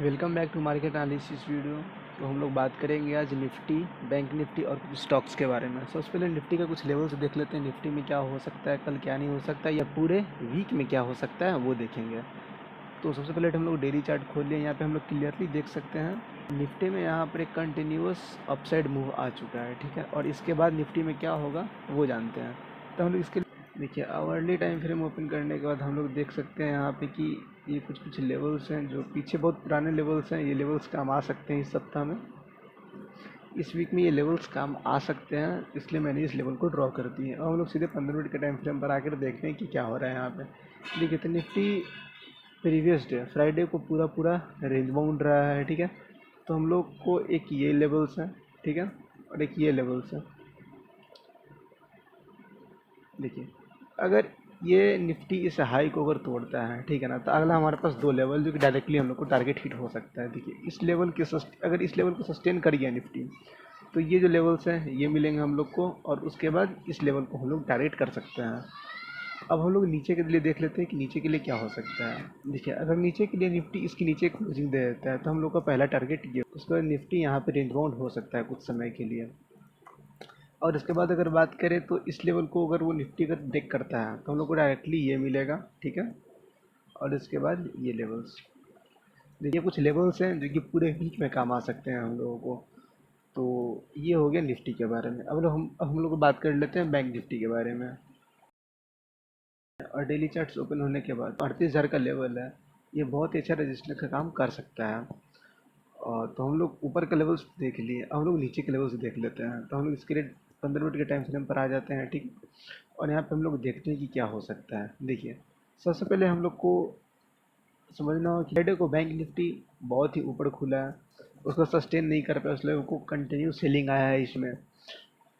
Welcome back to market analysis video. तो हम लोग बात करेंगे आज निफ्टी, बैंक निफ्टी और कुछ स्टॉक्स के बारे में। सबसे पहले निफ्टी का कुछ लेवल्स देख लेते हैं। निफ्टी में क्या हो सकता है, कल क्या नहीं हो सकता है, या पूरे वीक में क्या हो सकता है वो देखेंगे। तो सबसे पहले हम लोग डेली चार्ट खोल लिए। यहाँ पे हम लोग क्लियरली देख सकते हैं निफ्टी में यहाँ पर एक कंटिन्यूस अपसाइड मूव आ चुका है, ठीक है। और इसके बाद निफ्टी में क्या होगा वो जानते हैं। तो हम लोग इसके देखिए आवरली टाइम फ्रेम ओपन करने के बाद हम लोग देख सकते हैं यहाँ पे कि ये कुछ कुछ लेवल्स हैं जो पीछे बहुत पुराने लेवल्स हैं। ये लेवल्स काम आ सकते हैं इस सप्ताह में, इस वीक में ये लेवल्स काम आ सकते हैं, इसलिए मैंने इस लेवल को ड्रॉ कर दी है। और हम लोग सीधे 15 मिनट के टाइम फ्रेम पर आकर देखते हैं कि क्या हो रहा है यहाँ पे। देखिए तो निफ्टी प्रीवियस डे फ्राइडे को पूरा पूरा रेंज बाउंड रहा है, ठीक है। तो हम लोग को एक ये लेवल्स है, ठीक है, और एक ये लेवल्स है। देखिए अगर ये निफ्टी इस हाई को अगर तोड़ता है, ठीक है ना, तो अगला हमारे पास दो लेवल जो कि डायरेक्टली हम लोग को टारगेट हिट हो सकता है। देखिए इस लेवल के अगर इस लेवल को सस्टेन कर गया निफ्टी, तो ये जो लेवल्स हैं ये मिलेंगे हम लोग को, और उसके बाद इस लेवल को हम लोग टारगेट कर सकते हैं। अब हम लोग नीचे के लिए देख लेते हैं कि नीचे के लिए क्या हो सकता है। देखिए अगर नीचे के लिए निफ्टी इसके नीचे क्लोजिंग दे देता है तो हम लोग का पहला टारगेट ये, उसके बाद निफ्टी यहाँ पे रेंज बाउंड हो सकता है कुछ समय के लिए। और इसके बाद अगर बात करें तो इस लेवल को अगर वो निफ्टी अगर ब्रेक करता है तो हम लोग को डायरेक्टली ये मिलेगा, ठीक है। और इसके बाद ये लेवल्स, देखिए कुछ लेवल्स हैं जो कि पूरे वीक में काम आ सकते हैं हम लोगों को। तो ये हो गया निफ्टी के बारे में। अब हम लोग बात कर लेते हैं बैंक निफ्टी के बारे में। और डेली चार्ट्स ओपन होने के बाद 38,000 का लेवल है, ये बहुत ही अच्छा रजिस्टर का काम कर सकता है। और तो हम लोग ऊपर के लेवल्स देख लिए, अब हम लोग नीचे के लेवल्स देख लेते हैं। तो हम लोग इसके लिए 15 मिनट के टाइम फ्रेम पर आ जाते हैं, ठीक। और यहाँ पे हम लोग देखते हैं कि क्या हो सकता है। देखिए सबसे पहले हम लोग को समझना हो कि फ्राइडे को बैंक निफ्टी बहुत ही ऊपर खुला है, उसको सस्टेन नहीं कर पाया, उस लेवल को कंटिन्यू सेलिंग आया है इसमें।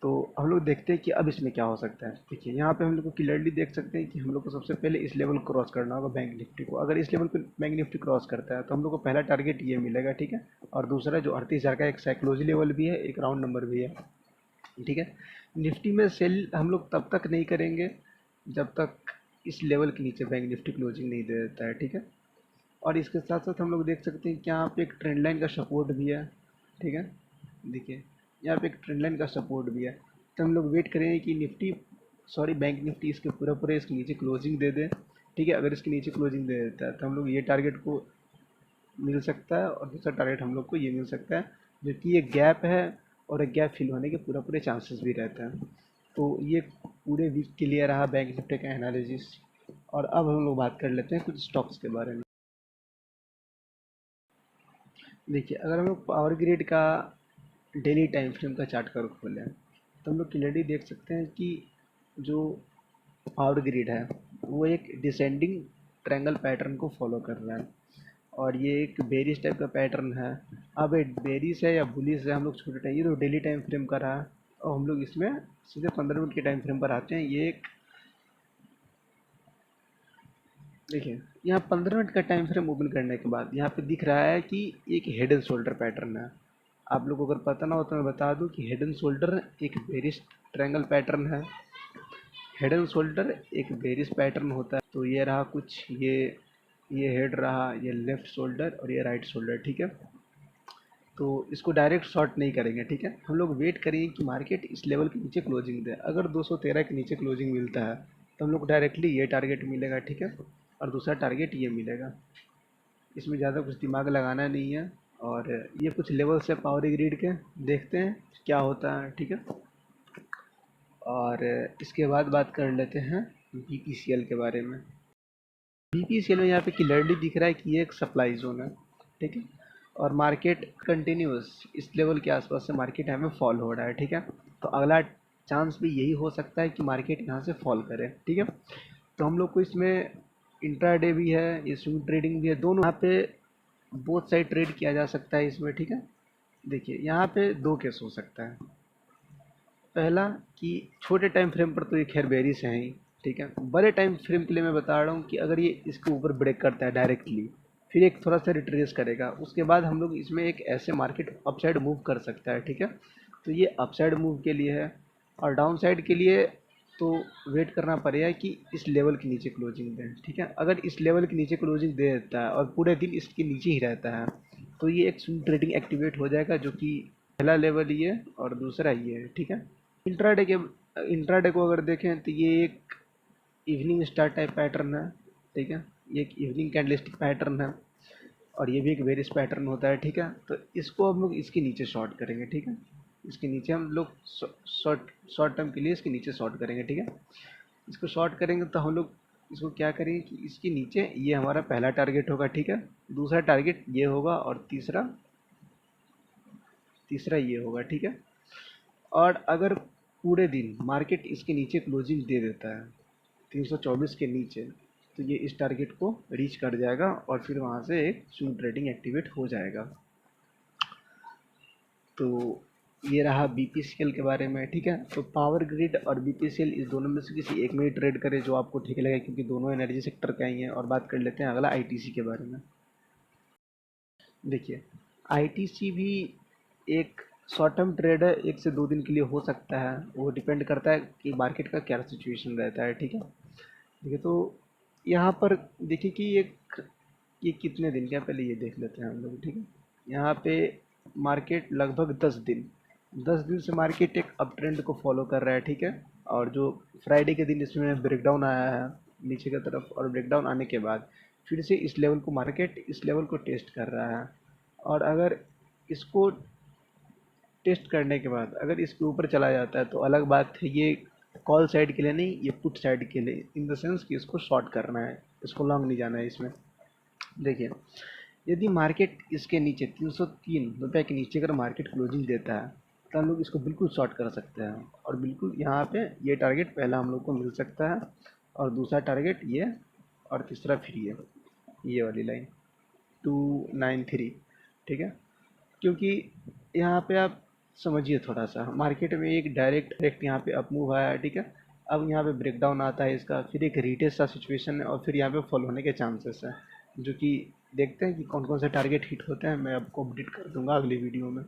तो हम लोग देखते हैं कि अब इसमें क्या हो सकता है। देखिए यहाँ पे हम लोग को क्लियरली देख सकते हैं कि हम लोग को सबसे पहले इस लेवल क्रॉस करना होगा बैंक निफ्टी को। अगर इस लेवल पे बैंक निफ्टी क्रॉस करता है तो हम लोग को पहला टारगेट ये मिलेगा, ठीक है। और दूसरा जो 38,000 का एक साइकोलॉजी लेवल भी है, एक राउंड नंबर भी है, ठीक है। निफ्टी में सेल हम लोग तब तक नहीं करेंगे जब तक इस लेवल के नीचे बैंक निफ्टी क्लोजिंग नहीं दे देता है, ठीक है। और इसके साथ साथ हम लोग देख सकते हैं कि यहाँ पे एक ट्रेंड लाइन का सपोर्ट भी है, ठीक है। देखिए यहाँ पे एक ट्रेंड लाइन का सपोर्ट भी है। तो हम लोग वेट करेंगे कि बैंक निफ्टी इसके पूरा पूरे इसके नीचे क्लोजिंग दे दे, ठीक है। अगर इसके नीचे क्लोजिंग दे देता है तो हम लोग ये टारगेट को मिल सकता है, और दूसरा टारगेट हम लोग को ये मिल सकता है, जो कि एक गैप है, और एक गैप फिल होने के पूरा पूरे चांसेस भी रहते हैं। तो ये पूरे वीक के लिए रहा बैंक निफ्टी का एनालिसिस। और अब हम लोग बात कर लेते हैं कुछ स्टॉक्स के बारे में। देखिए अगर हम लोग पावर ग्रिड का डेली टाइम फ्रेम का चार्ट कर खोलें तो हम लोग क्लियरली देख सकते हैं कि जो पावर ग्रिड है वो एक डिसेंडिंग ट्रायंगल पैटर्न को फॉलो कर रहा है, और ये एक बेरिश टाइप का पैटर्न है। अब ये बेरिश है या बुलिश है हम लोग छोटे टाइम, ये तो डेली टाइम फ्रेम का रहा। और हम लोग इसमें सीधे 15 मिनट के टाइम फ्रेम पर आते हैं। ये एक देखिए यहाँ 15 मिनट का टाइम फ्रेम ओपन करने के बाद यहाँ पे दिख रहा है कि एक हेड एंड शोल्डर पैटर्न है। आप लोग को अगर पता ना हो तो मैं बता दूं कि हेड एंड शोल्डर एक बेरिश ट्रायंगल पैटर्न है। हेड एंड शोल्डर एक बेरिश पैटर्न होता है। तो ये रहा कुछ, ये हेड रहा, ये लेफ्ट शोल्डर और ये राइट शोल्डर, ठीक है। तो इसको डायरेक्ट शॉर्ट नहीं करेंगे, ठीक है। हम लोग वेट करेंगे कि मार्केट इस लेवल के नीचे क्लोजिंग दे। अगर 213 के नीचे क्लोजिंग मिलता है तो हम लोग को डायरेक्टली ये टारगेट मिलेगा, ठीक है। और दूसरा टारगेट ये मिलेगा। इसमें ज़्यादा कुछ दिमाग लगाना नहीं है। और ये कुछ लेवल्स है पावर ग्रिड के, देखते हैं क्या होता है, ठीक है। और इसके बाद बात कर लेते हैं बीपीसीएल के बारे में। बीपीसीएल में यहाँ पे क्लियरली दिख रहा है कि ये एक सप्लाई जोन है, ठीक है। और मार्केट कंटिन्यूस इस लेवल के आसपास से मार्केट हमें फॉल हो रहा है, ठीक है। तो अगला चांस भी यही हो सकता है कि मार्केट यहाँ से फॉल करे, ठीक है। तो हम लोग को इसमें इंट्राडे भी है, ये स्विंग ट्रेडिंग भी है, दोनों यहाँ पे बोथ साइड ट्रेड किया जा सकता है इसमें, ठीक है। देखिए यहाँ पे दो केस हो सकता है। पहला कि छोटे टाइम फ्रेम पर तो ये खैर बेरिश है ही, ठीक है। बड़े टाइम फ्रेम के लिए मैं बता रहा हूँ कि अगर ये इसके ऊपर ब्रेक करता है डायरेक्टली, फिर एक थोड़ा सा रिट्रेस करेगा, उसके बाद हम लोग इसमें एक ऐसे मार्केट अपसाइड मूव कर सकता है, ठीक है। तो ये अपसाइड मूव के लिए है। और डाउन साइड के लिए तो वेट करना पड़ेगा कि इस लेवल के नीचे क्लोजिंग दें, ठीक है। अगर इस लेवल के नीचे क्लोजिंग दे देता है और पूरे दिन इसके नीचे ही रहता है तो ये एक स्विंग ट्रेडिंग एक्टिवेट हो जाएगा, जो कि पहला लेवल ये और दूसरा ये है, ठीक है। इंट्राडे के इंट्राडे को अगर देखें तो ये एक इवनिंग स्टार टाइप पैटर्न है, ठीक है। ये एक इवनिंग कैंडलस्टिक पैटर्न है और ये भी एक बेरिश पैटर्न होता है, ठीक है। तो इसको हम लोग इसके नीचे शॉर्ट करेंगे, ठीक है। इसके नीचे हम लोग शॉर्ट शॉर्ट टर्म के लिए इसके नीचे शॉर्ट करेंगे, ठीक है। इसको शॉर्ट करेंगे तो हम लोग इसको क्या करेंगे कि इसके नीचे ये हमारा पहला टारगेट होगा, ठीक है। दूसरा टारगेट ये होगा और तीसरा तीसरा ये होगा, ठीक है। और अगर पूरे दिन मार्केट इसके नीचे क्लोजिंग दे देता है 324 के नीचे, तो ये इस टारगेट को रीच कर जाएगा और फिर वहाँ से एक स्विंग ट्रेडिंग एक्टिवेट हो जाएगा। तो ये रहा बीपीसीएल के बारे में, ठीक है। तो पावर ग्रिड और बीपीसीएल इस दोनों में से किसी एक में ही ट्रेड करें जो आपको ठीक लगे, क्योंकि दोनों एनर्जी सेक्टर का ही है। और बात कर लेते हैं अगला आईटीसी के बारे में। देखिए, आईटीसी भी एक शॉर्ट टर्म ट्रेड है, 1 से 2 दिन के लिए हो सकता है, वो डिपेंड करता है कि मार्केट का क्या सिचुएशन रहता है, ठीक है। देखिए, तो यहाँ पर देखिए कि ये कितने दिन का, पहले ये देख लेते हैं हम लोग, ठीक है। यहाँ पे मार्केट लगभग 10 दिन से मार्केट एक अप ट्रेंड को फॉलो कर रहा है, ठीक है। और जो फ्राइडे के दिन इसमें ब्रेकडाउन आया है नीचे की तरफ, और ब्रेकडाउन आने के बाद फिर से इस लेवल को टेस्ट कर रहा है। और अगर इसको टेस्ट करने के बाद अगर इसके ऊपर चला जाता है तो अलग बात है, ये कॉल साइड के लिए नहीं, ये पुट साइड के लिए, इन द सेंस कि इसको शॉर्ट करना है, इसको लॉन्ग नहीं जाना है इसमें। देखिए, यदि मार्केट इसके नीचे 303 रुपये के नीचे अगर मार्केट क्लोजिंग देता है तो हम लोग इसको बिल्कुल शॉर्ट कर सकते हैं। और बिल्कुल यहाँ पे ये टारगेट पहला हम लोग को मिल सकता है, और दूसरा टारगेट ये, और तीसरा फिर ये वाली लाइन 293, ठीक है। क्योंकि यहाँ पे आप समझिए थोड़ा सा, मार्केट में एक डायरेक्ट यहाँ पे अप मूव आया है, ठीक है। अब यहाँ पे ब्रेकडाउन आता है इसका, फिर एक रीटेस्ट सा सिचुएशन है और फिर यहाँ पे फॉल होने के चांसेस हैं, जो कि देखते हैं कि कौन कौन से टारगेट हिट होते हैं, मैं आपको अपडेट कर दूंगा अगली वीडियो में।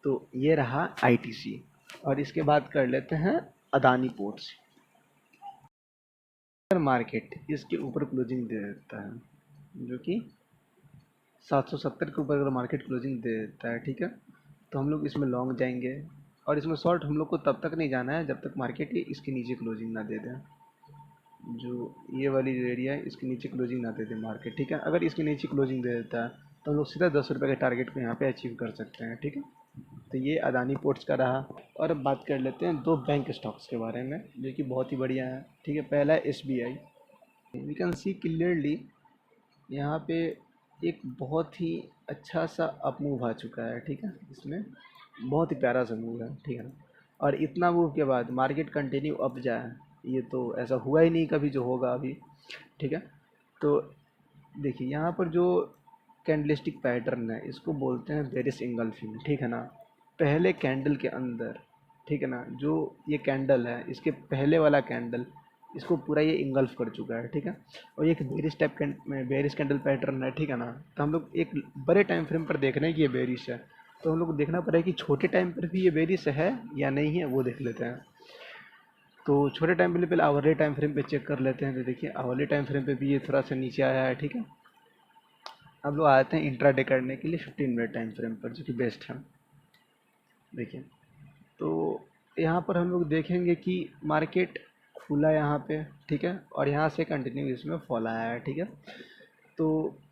तो ये रहा आईटीसी। और इसके बाद कर लेते हैं अदानी पोर्ट्स। अगर मार्केट इसके ऊपर क्लोजिंग दे देता है, जो कि 770 के ऊपर अगर मार्केट क्लोजिंग दे देता है, ठीक है, तो हम लोग इसमें लॉन्ग जाएंगे। और इसमें शॉर्ट हम लोग को तब तक नहीं जाना है जब तक मार्केट ये इसके नीचे क्लोजिंग ना दे दें, जो ये वाली जो एरिया है इसके नीचे क्लोजिंग ना दे दे मार्केट, ठीक है। अगर इसके नीचे क्लोजिंग दे देता है तो हम लोग सीधा 10 रुपये के टारगेट को यहाँ पे अचीव कर सकते हैं, ठीक है। तो ये अदानी पोर्ट्स का रहा। और अब बात कर लेते हैं 2 बैंक स्टॉक्स के बारे में, जो कि बहुत ही बढ़िया है, ठीक है। पहला है SBI. We can see clearly यहाँ पे एक बहुत ही अच्छा सा अप मूव आ चुका है, ठीक है। इसमें बहुत ही प्यारा सा मूव है, ठीक है ना। और इतना मूव के बाद मार्केट कंटिन्यू अप जाए, ये तो ऐसा हुआ ही नहीं कभी जो होगा अभी, ठीक है। तो देखिए, यहाँ पर जो कैंडलिस्टिक पैटर्न है इसको बोलते हैं बेरिश इंगल्फिंग, ठीक है ना। पहले कैंडल के अंदर, ठीक है ना, जो ये कैंडल है इसके पहले वाला कैंडल इसको पूरा ये इंगल्फ कर चुका है, ठीक है। और ये एक बेरिश कैंडल पैटर्न है, ठीक है ना। तो हम लोग एक बड़े टाइम फ्रेम पर देख रहे हैं कि ये बेरिश है, तो हम लोग को देखना पड़ेगा कि छोटे टाइम पर भी ये बेरिश है या नहीं है, वो देख लेते हैं। तो छोटे टाइम पे पहले आवरली टाइम फ्रेम पे चेक कर लेते हैं। तो देखिए, आवरली टाइम फ्रेम पे भी ये थोड़ा सा नीचे आया है, ठीक है। अब लोग आते हैं इंट्राडे करने के लिए 15 मिनट टाइम फ्रेम पर, जो कि बेस्ट है। देखिए, तो यहाँ पर हम लोग देखेंगे कि मार्केट खुला यहाँ पे, ठीक है, और यहाँ से कंटिन्यू इसमें फॉल आया है, ठीक है। तो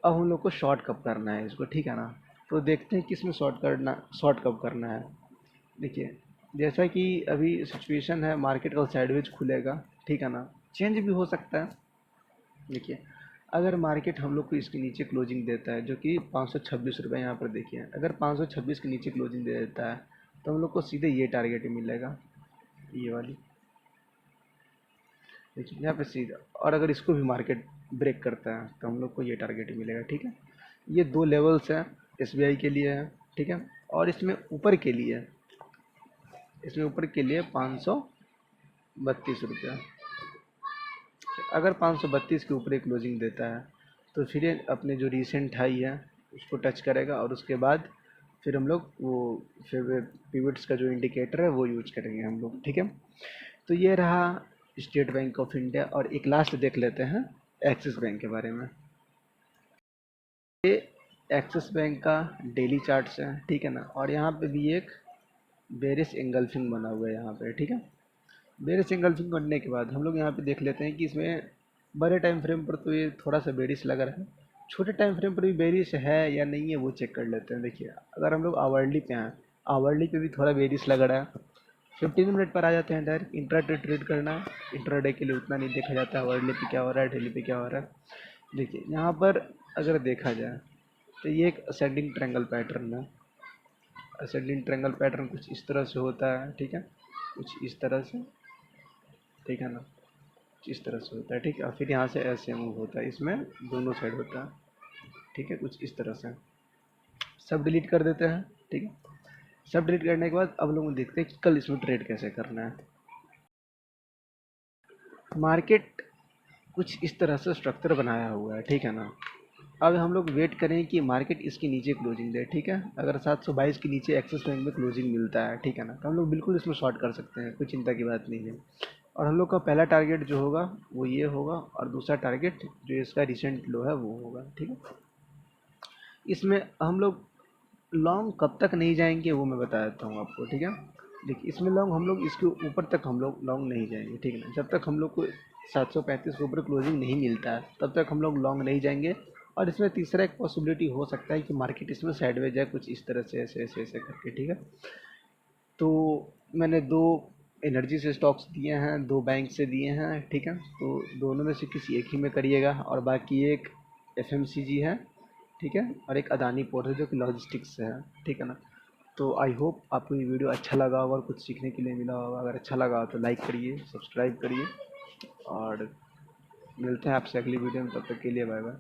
अब हम लोग को शॉर्ट कब करना है इसको, ठीक है ना। तो देखते हैं कि इसमें शॉर्ट कब करना है। देखिए, जैसा कि अभी सिचुएशन है, मार्केट कल साइडवेज खुलेगा, ठीक है ना, चेंज भी हो सकता है। देखिए, अगर मार्केट हम लोग को इसके नीचे क्लोजिंग देता है, जो कि 526 रुपये, यहाँ पर देखिए, अगर 526 के नीचे क्लोजिंग दे देता है तो हम लोग को सीधे ये टारगेट मिलेगा, ये वाली, देखिए यहाँ पे सीधा। और अगर इसको भी मार्केट ब्रेक करता है तो हम लोग को ये टारगेट मिलेगा, ठीक है। ये 2 लेवल्स हैं, एसबीआई के लिए है, ठीक है। और इसमें ऊपर के लिए 532 रुपया। अगर 532 के ऊपर एक क्लोजिंग देता है तो फिर ये अपने जो रीसेंट हाई है उसको टच करेगा, और उसके बाद फिर हम लोग वो फिर पिवट्स का जो इंडिकेटर है वो यूज करेंगे हम लोग, ठीक है। तो ये रहा स्टेट बैंक ऑफ इंडिया। और एक लास्ट देख लेते हैं एक्सिस बैंक के बारे में। ये एक्सिस बैंक का डेली चार्ट्स है, ठीक है ना। और यहाँ पे भी एक बेरिश एंगल्फिंग बना हुआ है यहाँ पे, ठीक है। बेरिश एंगल्फिंग बनने के बाद हम लोग यहाँ पे देख लेते हैं कि इसमें बड़े टाइम फ्रेम पर तो ये थोड़ा सा बेरिश लग रहा है, छोटे टाइम फ्रेम पर भी बेरिश है या नहीं है वो चेक कर लेते हैं। देखिए अगर हम लोग आवर्ली पे हैं, आवर्ली पे भी थोड़ा बेरिश लग रहा है। 15 मिनट पर आ जाते हैं, डायरेक्ट इंट्राडे ट्रेड करना है। इंट्राडे के लिए उतना नहीं देखा जाता है आवर्ली पे क्या हो रहा है, डेली पे क्या हो रहा है। देखिए यहाँ पर अगर देखा जाए तो ये एक असेंडिंग ट्रायंगल पैटर्न है। असेंडिंग ट्रायंगल पैटर्न कुछ इस तरह से होता है, ठीक है, कुछ इस तरह से, ठीक है ना, कुछ इस तरह से होता है, ठीक है। और फिर यहाँ से ऐसे मूव होता है, इसमें दोनों साइड होता है, ठीक है, कुछ इस तरह से। सब डिलीट कर देते हैं, ठीक है। सब डिलीट करने के बाद अब लोग देखते हैं कि कल इसमें ट्रेड कैसे करना है। मार्केट कुछ इस तरह से स्ट्रक्चर बनाया हुआ है, ठीक है ना। अब हम लोग वेट करें कि मार्केट इसके नीचे क्लोजिंग दे, ठीक है। अगर 722 के नीचे एक्सिस बैंक में क्लोजिंग मिलता है, ठीक है ना, तो हम लोग बिल्कुल इसमें शॉर्ट कर सकते हैं, कोई चिंता की बात नहीं है। और हम लोग का पहला टारगेट जो होगा वो ये होगा, और दूसरा टारगेट जो इसका रिसेंट लो है वो होगा, ठीक है। इसमें हम लोग लॉन्ग कब तक नहीं जाएंगे वो मैं बता देता हूँ आपको, ठीक है। देखिए इसमें लॉन्ग हम लोग इसके ऊपर तक हम लोग लॉन्ग नहीं जाएंगे, ठीक है ना। जब तक हम लोग को 735 के ऊपर क्लोजिंग नहीं मिलता है तब तक हम लोग लॉन्ग नहीं जाएंगे। और इसमें तीसरा एक पॉसिबिलिटी हो सकता है कि मार्केट इसमें साइडवेज जाए कुछ इस तरह से, ऐसे ऐसे ऐसे करके, ठीक है। तो मैंने दो एनर्जी से स्टॉक्स दिए हैं, दो बैंक से दिए हैं, ठीक है। तो दोनों में से किसी एक ही में करिएगा। और बाकी एक एफएमसीजी है, ठीक है, और एक अदानी पोर्ट है जो कि लॉजिस्टिक्स से है, ठीक है ना। तो आई होप आपको ये वीडियो अच्छा लगा होगा और कुछ सीखने के लिए मिला होगा। अगर अच्छा लगा तो लाइक करिए, सब्सक्राइब करिए, और मिलते हैं आपसे अगली वीडियो में। तब तक के लिए बाय बाय।